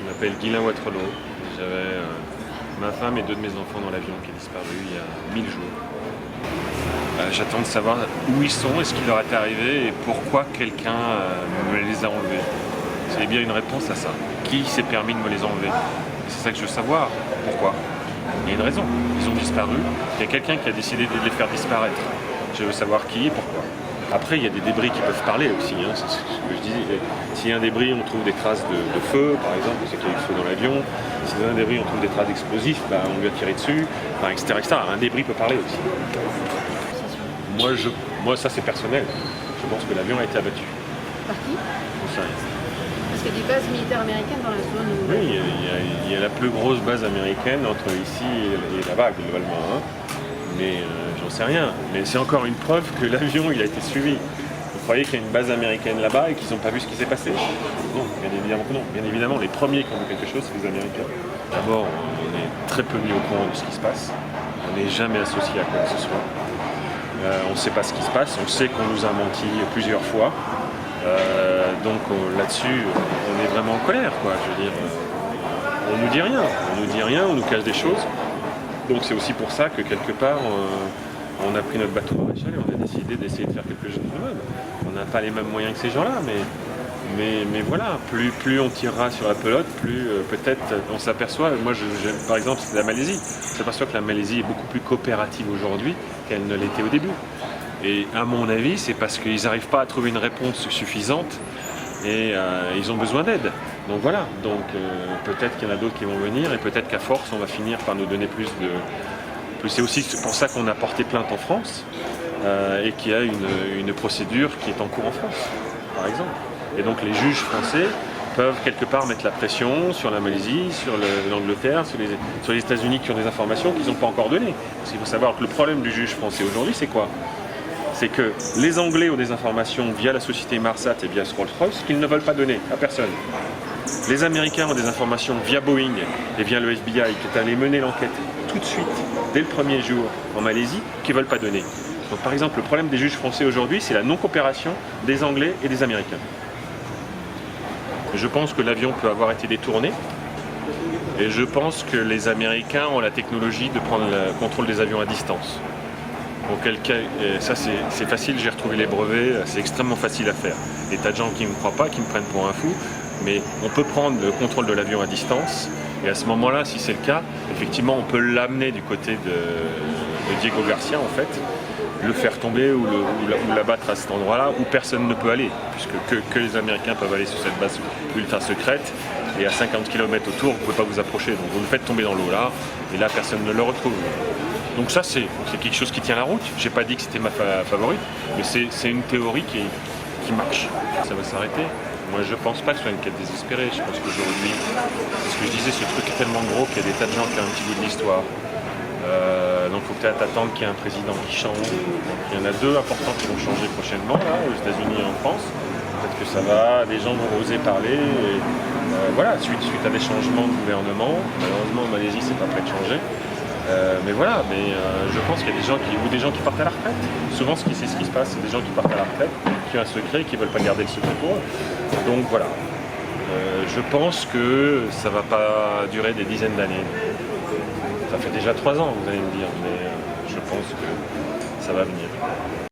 Je m'appelle Guylain Watrelot. J'avais ma femme et deux de mes enfants dans l'avion qui est disparu il y a 1000 jours. J'attends de savoir où ils sont et ce qui leur est arrivé et pourquoi quelqu'un me les a enlevés. C'est bien une réponse à ça. Qui s'est permis de me les enlever? C'est ça que je veux savoir. Pourquoi? Il y a une raison. Ils ont disparu. Il y a quelqu'un qui a décidé de les faire disparaître. Je veux savoir qui et pourquoi. Après, il y a des débris qui peuvent parler aussi, hein, c'est ce que je disais. S'il y a un débris, on trouve des traces de feu, par exemple, c'est qu'il y a eu du feu dans l'avion. S'il y a un débris, on trouve des traces d'explosifs, on lui a tiré dessus, etc., etc. Un débris peut parler aussi. Moi, ça c'est personnel. Je pense que l'avion a été abattu. Par qui? Je sais rien. Parce qu'il y a des bases militaires américaines dans la zone où... Oui, il y a la plus grosse base américaine entre ici et là-bas, globalement. Hein. Mais j'en sais rien. Mais c'est encore une preuve que l'avion il a été suivi. Vous croyez qu'il y a une base américaine là-bas et qu'ils n'ont pas vu ce qui s'est passé? Non, bien évidemment que non. Bien évidemment, les premiers qui ont vu quelque chose, c'est les Américains. D'abord, on est très peu mis au courant de ce qui se passe. On n'est jamais associé à quoi que ce soit. On ne sait pas ce qui se passe. On sait qu'on nous a menti plusieurs fois. Donc là-dessus, on est vraiment en colère, quoi. Je veux dire, on nous dit rien. On nous dit rien, on nous cache des choses. Donc c'est aussi pour ça que quelque part, on a pris notre bateau maréchal et on a décidé d'essayer de faire quelque chose de nous-mêmes. On n'a pas les mêmes moyens que ces gens-là, mais voilà, plus on tirera sur la pelote, plus peut-être on s'aperçoit. Moi, par exemple, c'est la Malaisie. On s'aperçoit que la Malaisie est beaucoup plus coopérative aujourd'hui qu'elle ne l'était au début. Et à mon avis, c'est parce qu'ils n'arrivent pas à trouver une réponse suffisante et ils ont besoin d'aide. Donc voilà, peut-être qu'il y en a d'autres qui vont venir et peut-être qu'à force on va finir par nous donner plus de... C'est aussi pour ça qu'on a porté plainte en France et qu'il y a une procédure qui est en cours en France, par exemple. Et donc les juges français peuvent quelque part mettre la pression sur la Malaisie, sur l'Angleterre, sur les États-Unis qui ont des informations qu'ils n'ont pas encore données. Parce qu'il faut savoir que le problème du juge français aujourd'hui, c'est quoi? C'est que les Anglais ont des informations via la société Marsat et via Rolls-Royce qu'ils ne veulent pas donner à personne. Les Américains ont des informations via Boeing et via le FBI qui est allé mener l'enquête tout de suite, dès le premier jour en Malaisie, qui ne veulent pas donner. Donc par exemple, le problème des juges français aujourd'hui, c'est la non-coopération des Anglais et des Américains. Je pense que l'avion peut avoir été détourné et je pense que les Américains ont la technologie de prendre le contrôle des avions à distance. Auquel cas, ça c'est facile, j'ai retrouvé les brevets, c'est extrêmement facile à faire. Des tas de gens qui ne me croient pas, qui me prennent pour un fou, mais on peut prendre le contrôle de l'avion à distance, et à ce moment-là, si c'est le cas, effectivement on peut l'amener du côté de Diego Garcia en fait, le faire tomber ou l'abattre à cet endroit-là où personne ne peut aller, puisque que les Américains peuvent aller sur cette base ultra secrète, et à 50 km autour, vous ne pouvez pas vous approcher, donc vous le faites tomber dans l'eau là, et là personne ne le retrouve. Donc ça c'est quelque chose qui tient la route. J'ai pas dit que c'était ma favorite, mais c'est une théorie qui marche. Ça va s'arrêter. Moi je pense pas que ce soit une quête désespérée. Je pense qu'aujourd'hui, ce que je disais, ce truc est tellement gros qu'il y a des tas de gens qui ont un petit bout de l'histoire. Donc il faut peut-être attendre qu'il y ait un président qui change. Il y en a deux importants qui vont changer prochainement, là, aux États-Unis et en France. Peut-être que ça va, des gens vont oser parler. Et, voilà, suite à des changements de gouvernement. Malheureusement en Malaisie c'est pas prêt de changer. Mais voilà, je pense qu'il y a des gens qui partent à la retraite. Souvent c'est ce qui se passe, c'est des gens qui partent à la retraite, qui ont un secret et qui ne veulent pas garder le secret pour eux. Donc voilà, je pense que ça ne va pas durer des dizaines d'années. Ça fait déjà 3 ans, vous allez me dire, mais je pense que ça va venir.